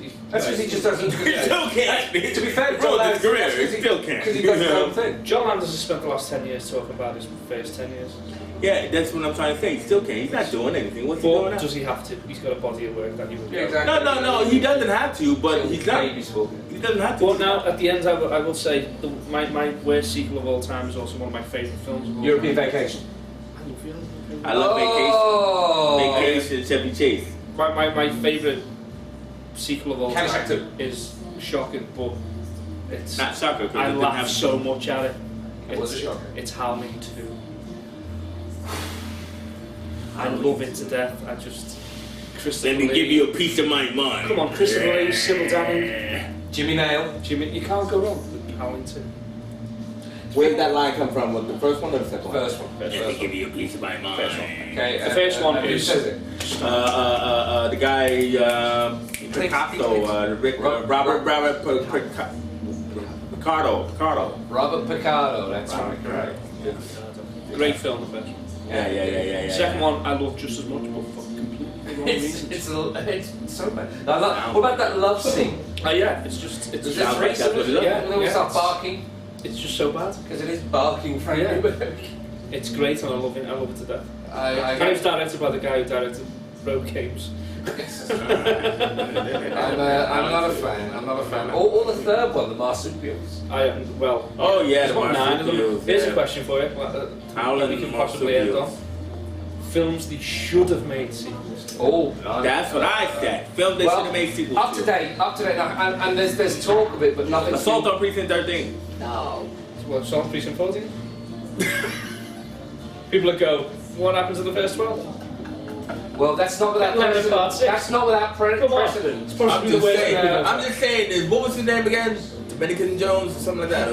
because he just doesn't. He still can't. To be fair, Bro, John his career, Landis, he still can't. because he does his own thing. John Landis has spent the last 10 years talking about his first 10 years. Yeah, that's what I'm trying to say. He still can't. He's not doing anything. What's he doing But now? does he have to? He's got a body of work that he would Yeah, go. exactly. No. He doesn't have to, but he's not. Babies talking. He doesn't have to. But now, at the end, I will say my worst sequel of all time is also one of my favourite films of all European time. Vacation. I love Oh. Vacation. Chevy Chase. My favourite sequel of all Caddyshack time is shocking, but it's Not shocker. 'Cause I it didn't laugh have so much at it. It was a shocker. It's Howling 2. I love it to death. I just Christopher Let me Lee. give you a piece of my mind. Come on, Christopher Lee, Sybil Danning, Jimmy Nail. Jimmy. You can't go wrong with Howling 2. Where did that line come from? Was the first one or the second one? First one. Let me give you a piece of my mind. Okay. The first one who is- says it? The guy, Picasso, Robert Picardo. Robert Picardo. That's right. Correct. Great film, the first one. Yeah. Second one I love just as much, but for completely wrong reasons. It's so bad. What about that love scene? Yeah, it's just it's Is just, it that's what it is. Yeah, when they Yeah. start barking, it's just so bad. because it is barking, frankly. It's great and I love it. I love it to death. I It's directed by the guy who directed Road Games. I'm not a fan. I'm not a fan. Or the third one, the Marsupials. Well. Oh yeah, There's about 9 of them. Marsupials, Here's yeah. a question for you. Howlin' We can possibly end on. Films they should have made sequels to. Oh, That's what I said. Film they should have made sequels up to date now, and there's talk of it, but nothing. Assault on Precinct 13. No. Well, Song Precinct 14? People that go, what happened to the first 12? Well, that's not without Leonard precedent. Part 6. That's not without Come on. precedent. It's supposed to I'm be the just way saying. I'm just saying. What was his name again? Dominican Jones or something like that.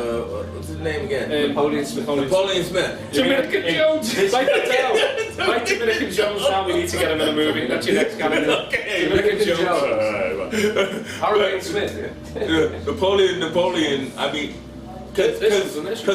What's his name again? Napoleon Smith. Napoleon Smith. Dominican Jones! Like that down. Like Dominican Jones now, we need to get him in a movie. That's your next candidate. Okay. Dominican Jones. Hurricane Smith. Napoleon. I mean, because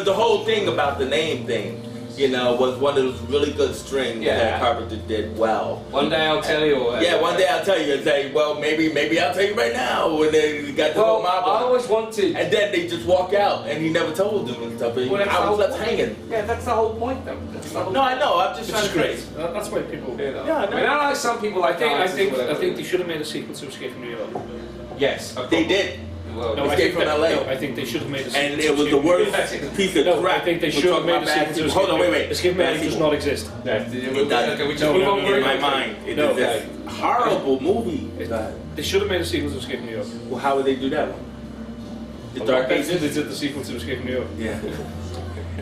the whole thing about the name thing, you know, was one of those really good strings that Carpenter did well. One day I'll tell you. Yeah, one day I'll tell you and say, well, maybe I'll tell you right now when they got the whole mob I on. always wanted. And then they just walk out, and he never told them and stuff. And Well, that's I the was whole left point. hanging. Yeah, that's the whole point, though. That's the whole No, I know. I'm just Which trying is to great. say. That's why people. You know. Yeah, I know. I mean, I like some people like I dancers, think whatever. they should have made a sequel to Escape from New York. Yes, They did. Well, No, I Escape think from that- LA. No, I think they should have made a sequel. And to it was Escape the from New worst York. piece of No, crap. I think they We're should have talking made a about bad sequel to sequels. Escape Hold on, from New wait. York. Escape from Bad LA does sequel. not exist. Okay, we just No, move no, on no, very In my quickly. mind, it No, is this horrible movie. They should have made a sequel to Escape from New York. Well, how would they do that one? The Dark They Ages? did the sequel to Escape from New York. Yeah.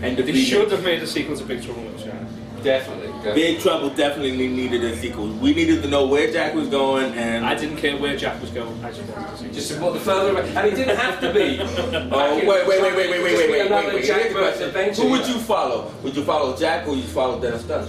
And the They should have made a sequel to Big Trouble in Little China. Definitely. Big Trouble definitely needed a sequel. We needed to know where Jack was going, and I didn't care where Jack was going. I just wanted to see. Just what the further away, and it didn't have to be. Oh, wait. Another Jack Here's the versus question. Adventure. Who would you follow? Would you follow Jack or would you follow Dennis Dunn?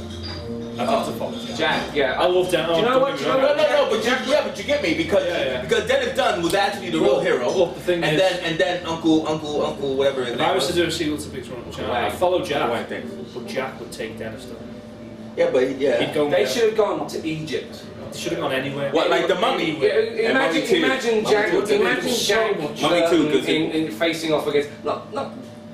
I'd have to follow Jack. Jack, yeah. I love Dan. Do you know what? Do you know what? But you get me because Dennis Dunn was actually the real hero. Well, the thing is, and then Uncle whatever his if name I was to do a sequel to Big Trouble in Little China, I'd follow Jack, Wang thing. but Jack would take Dennis Dunn. Yeah, but He'd go. They should have gone to Egypt. They should have gone anywhere. What, like the Mummy? Yeah, And Mummy 2. imagine Jack. Mummy 2. Imagine Jack Mummy 2, 'cause in facing off against not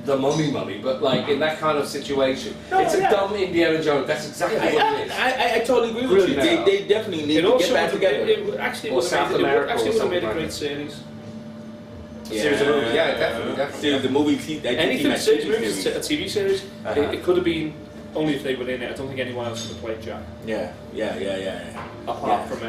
the mummy, but like in that kind of situation. No, It's a dumb Indiana Jones. That's exactly what it is. I totally agree with you. They definitely need to get back together. It actually would have made a great series. Series of movies, yeah, definitely. Series of movies. Anything series movies, a TV series, it could have been only if they were in it. I don't think anyone else would have played Jack. Yeah. Apart from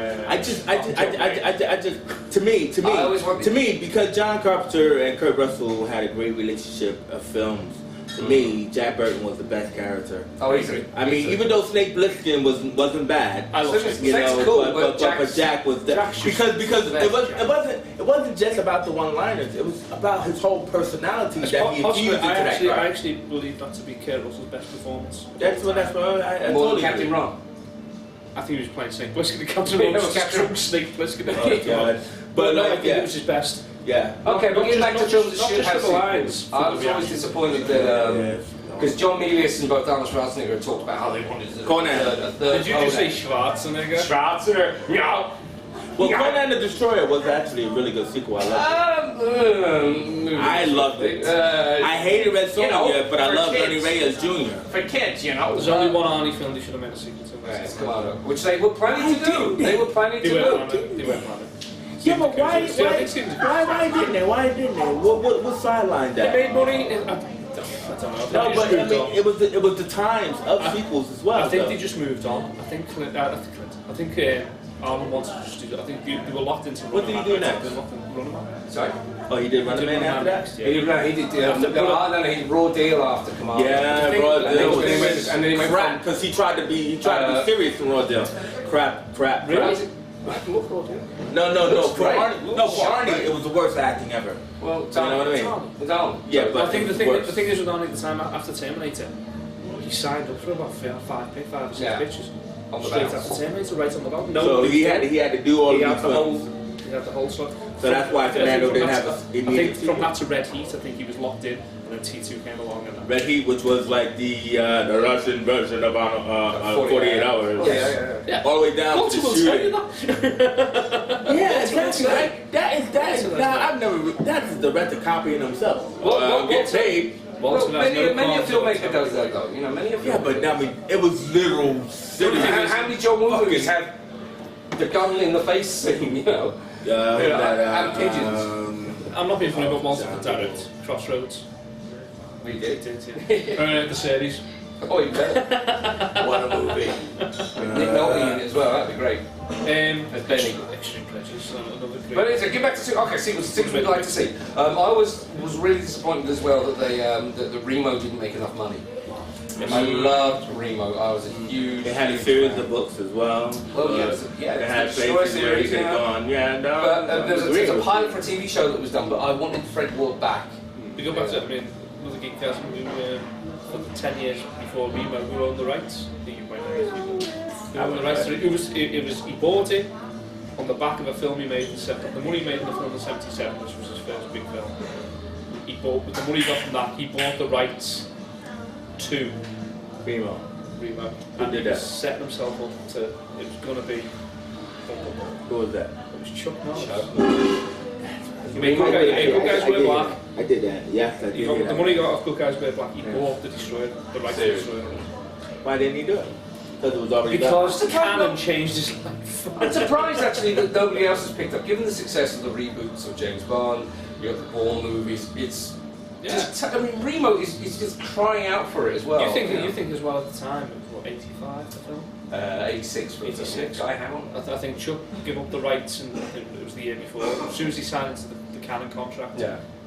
to me, because John Carpenter and Kurt Russell had a great relationship of films. To me, Jack Burton was the best character. Oh, easily. I mean, even though Snake Plissken wasn't bad, I love Snake's cool, but Jack was because it wasn't just about the one-liners. It was about his whole personality that he infused into that character. I actually believe that to be Kurt Russell's best performance. That's what I more totally than Captain Ron. I think he was playing Snake Plissken. The Captain Ron was drunk Snake Plissken. Oh, God. But no, I think it was his best. Yeah. Okay, but getting back to films that not should just have for the lines. sequels, I was always disappointed that because John Milius and both Arnold Schwarzenegger had talked about how they wanted to Conan. Did you just say Schwarzenegger? Schwarzenegger? Yeah. Well, Conan the Destroyer was actually a really good sequel. I loved it. I hated Red Sonja, but I loved Ernie Reyes Jr. For kids, you know. There's only one Arnie film they should have made a sequel to. Which they were planning to do. They were planning to do. They weren't planning. Yeah, but why didn't they? Why didn't they? What sidelined that? They made money. I don't know. No, but I mean, it was the times of sequels as well. I think they just moved on. I think Arnold wanted to just do that. I think they were locked into. What did he do next? Sorry. Oh, he did Run a Man after that. He did Raw Deal after Command. Yeah, Raw Deal. And then he went crap because he tried to be serious in Raw Deal. Crap. Really? No. For Arnie, it was the worst acting ever. Well, you know what I mean? Down. Yeah, but I think the thing is with Arnie at the time after Terminator, he signed up for about 5 or 6 pitches. Straight after Terminator, right on the bottom. No, so he had to do all of these films. He had the whole slot. So that's why Fernando didn't have a. I think from that to Red Heat, I think he was locked in, and then T2 came along. And Red Heat, which was like the Russian version of 48 Hours. Yeah. All the way down to the shooting. Yeah, exactly. Right? That is the director copying himself. Get paid. Well, many a filmmaker does that though. You know, many of yeah, but I mean, it was literal. How many John Woo movies have the gun in the face scene? You know. And pigeons. I'm not being funny, but once the direct Crossroads. We did, The series. Oh, you bet. What a movie. Nick Nolte in it as well. That'd be great. As Benny. Extreme Pleasures. But anyway, get back to sequels we'd like to see. I was really disappointed as well that that Remo didn't make enough money. I loved Remo. I was a huge. They had a series of books as well. Well, they had places where he could have gone. Yeah, no. But there's a pilot for a TV show that was done, but I wanted Fred Ward back. We go back to another Geekgasm. We were for the 10 years before Remo. We owned the rights. We owned the rights. He bought it on the back of a film he made in the money he made in the film in '77, which was his first big film. With the money he got from that, he bought the rights to Remo. And he was setting himself up to, it was going to be... Who was that? It was Chuck Norris. He made Good Guys Wear Black. I did that, yes, I did. The money he got off Good Guys Wear Black, he bought the Destroyer, the rights to Destroyer. Why didn't he do it? Because it was already because the canon changed his life. I'm surprised actually that nobody else has picked up. Given the success of the reboots of James Bond, you got the Bourne movies, it's just, I mean, Remo is just crying out for it as well. You think as well at the time, it was what, 85 the film? 86. 86. Guy Hammond. I think Chuck gave up the rights, and I think it was the year before. As soon as he signed into the canon contract,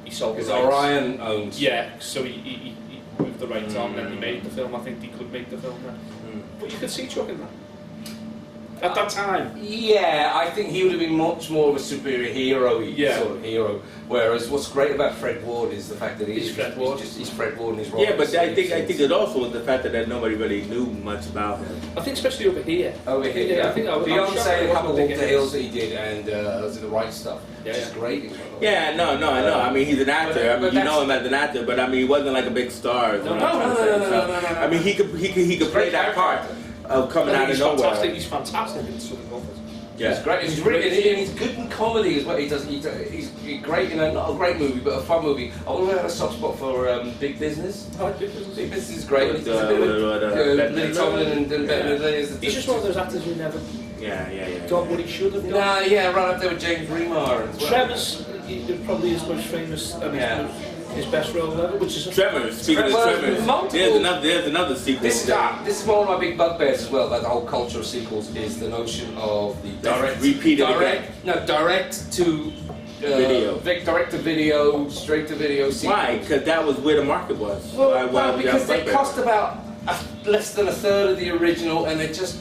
he sold the rights. Orion owned. Yeah, so he moved the rights on, and he made the film. I think he could make the film then. But you could see Chuck in that. At that time. Yeah, I think he would have been much more of a superior hero-y sort of hero. Whereas what's great about Fred Ward is the fact that he's Fred Ward in his role. Yeah, but I think it also was the fact that nobody really knew much about him. I think especially over here. I think Beyonce, a couple of Walk the Hills that he did, and the right stuff. Yeah, which is great. Yeah, no, I know. I mean, he's an actor. I mean, you know him as an actor, but I mean, he wasn't like a big star. No. I mean, he could play that part of coming out of nowhere. He's fantastic in Southern Comfort. Yeah. He's great. He's really, and he's good in comedy as well. He's great in not a great movie, but a fun movie. I've always had a soft spot for Big Business. I like Big Business. Big Business is great. He's a bit of Lily Tomlin and Bette Midler. He's just one of those actors who never Yeah. got what he should have done. Nah, yeah, right up there with James Remar as well. Trevor's probably his most famous, his best role ever, which is Tremors. Speaking of Tremors, there's another sequel. This is one of my big bugbears as well. About the whole culture of sequels is the notion of the direct to video, direct to video, straight to video sequels. Why? Because that was where the market was. Well, because they cost about less than a third of the original, and they're just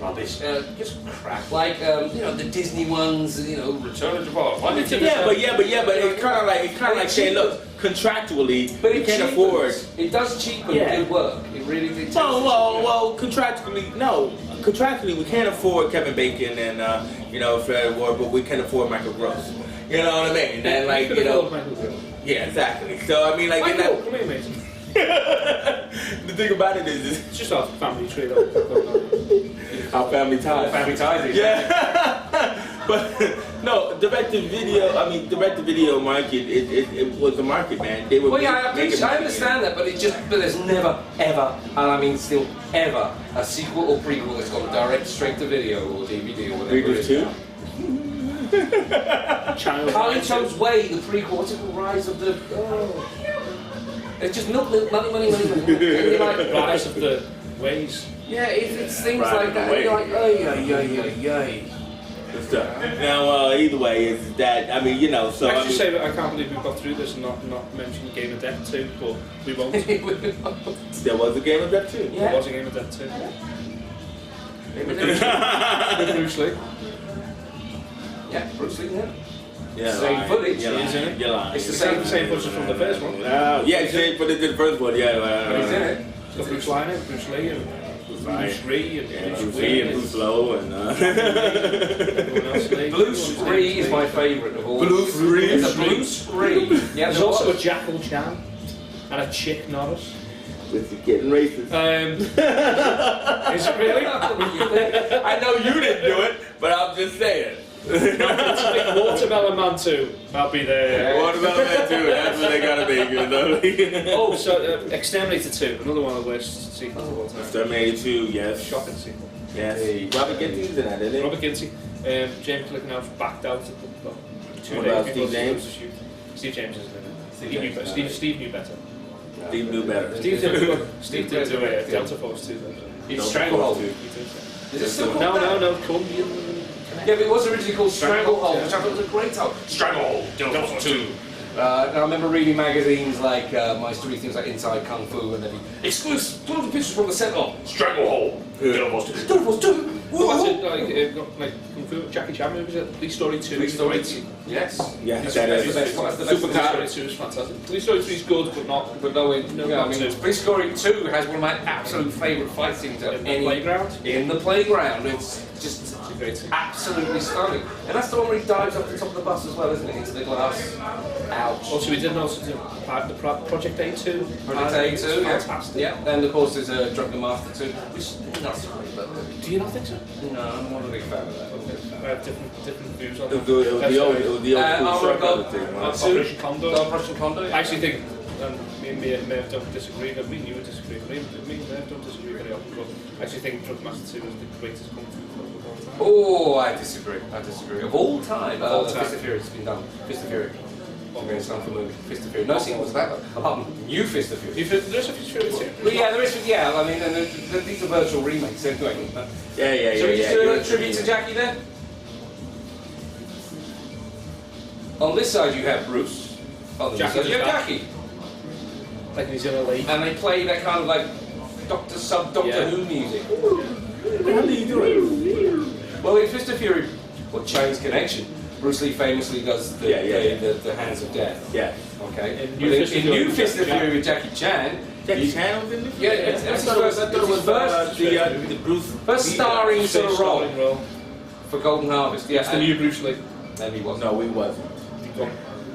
rubbish, just crap. Like the Disney ones, Return of the Jabbar. But it's kind of like saying, look, contractually, but you can't afford. It does cheapen good work. It really did. Well, contractually, no. Contractually, we can't afford Kevin Bacon and Fred Ward, but we can afford Michael Gross. You know what I mean? And yeah, exactly. So I mean, like, Michael, come here, mate. The thing about it is, it's just our family tree. Our family ties. Yeah. But no, direct to video market. It was a market, man. They were. Well, yeah, I understand that, but there's never, ever, and I mean still ever, a sequel or prequel that's gone direct straight to video or DVD or whatever. Prequels too. Carlito's Way, the prequel. What's it called? Rise of the. It's just milk, money. Like Rise of the Ways. Yeah, it's things like that. And you're like, ay. Good stuff. Now, either way, is that So I should say that I can't believe we got through this and not mention Game of Death 2, but we won't. There was a Game of Death 2. Yeah. There was a Game of Death 2. With Bruce Lee. Yeah, Bruce Lee. Yeah, same footage, isn't it? You're lying. It's the same footage from the first one. Yeah, same footage in the first one. Yeah, he's in it. It's got Bruce Lee and Bruce Lee and Bruce Lee and Bruce Lee and Bruce Lowe and everyone else. Bruce Lee is my favourite of all. Bruce Lee. It's a Bruce Lee. Yeah, there's also a Jackal Chan and a Chick Norris. This is getting racist. Is it really? I know you didn't do it, but I'm just saying. Watermelon Man 2. I'll be there. Yeah. Watermelon Man 2. That's what they gotta make. Oh, so Exterminator 2. Another one of the worst sequels of all time. Exterminator 2. Yes. Shocking sequel. Yes. Robert Ginty's in that, isn't it? Robert Ginty. James Glickenhaus backed out at the 2 What days about before Steve James? Steve James isn't in it. Steve knew better. Steve knew better. Steve did do a Delta Force 2. It's Stranglehold. Is it still called that? No, Colombian. Yeah, but it was originally called Stranglehold, which I thought was a great title. Stranglehold, Delta Force 2. And I remember reading magazines like my story things like Inside Kung Fu and then exclusive pictures from the set of Stranglehold, Delta Force 2. Delta Force 2. Well, that's like Kung Fu, Jackie Chan movies, Police Story 2. Police Story 2. Yes. Yeah, that's the best one. That's the best. Police Story 2 is fantastic. Police Story 3 is good, but not. Police Story 2 has one of my absolute favourite fight scenes in the playground. In the playground, it's just absolutely stunning. And that's the one where he dives up the top of the bus as well, isn't it? Into the glass. Ouch. Also, we didn't also do the Project A2. Project A2, fantastic. Yeah. And of course, there's a Drunken Master 2, which is not so great, but. Do you not think so? No, I'm not a big fan of that. I have different views on it. It was the old Operation Condor. Operation Condor. I actually think, me and Merv don't disagree, but me and you would disagree. Me and Merv don't disagree very often, but I actually think Drunken Master 2 is the greatest kung fu film of all time. Oh, I disagree. Of all time, Fist of Fury has been done. Fist of Fury. It's done for movie. Fist of Fury. No sequels of that, apart from New Fist of Fury. There is a Fist of Fury too. Well, yeah, there is. Yeah, I mean, and these are virtual remakes anyway. Yeah. So we just do a tribute to Jackie then. On this side you have Bruce. On this side you have Jackie. Like he's in a lake. And they play that kind of like Doctor Who music. How do you do it? Well, in Fist of Fury, Chain's Connection, Bruce Lee famously does the Hands of Death. Yeah. Okay. In New Fist of Fury with Jackie Chan. Jackie Chan was in it? Yeah, it's the Bruce. First starring sort of role for Golden Harvest. Yeah, it's the new Bruce Lee. And he wasn't. No, he wasn't.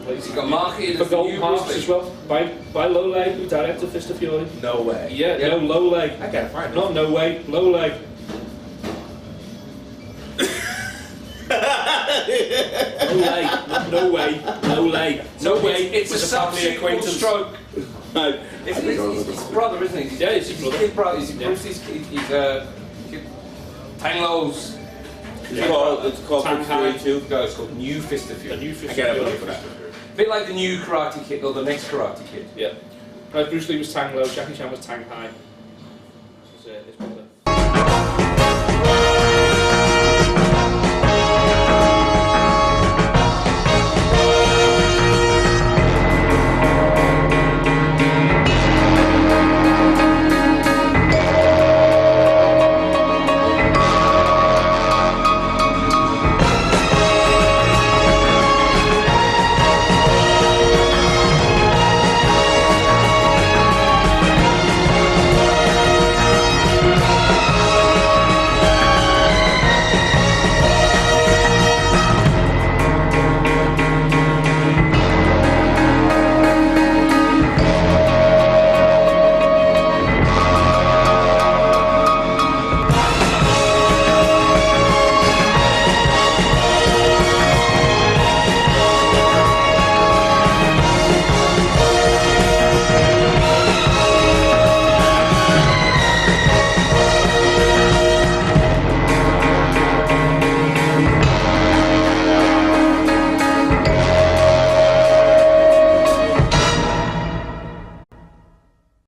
He got marketed for Golden Harvest as well by Low Leg, who directed Fist of Fury. No way. Yeah, no, Low Leg. I gotta find it. No way, Low Leg. No way. No way. It's a subsequent stroke. Right. It's his brother, isn't he? Yeah, it's his brother. He's Tanglo's. It's called Tang Fury Hai. 2. No, it's called New Fist of Fury. A new Fist I of gotta Fury. look for that. A bit like the new Karate Kid or the next Karate Kid. Yeah. Bruce Lee was Tang Low, Jackie Chan was Tang High. It's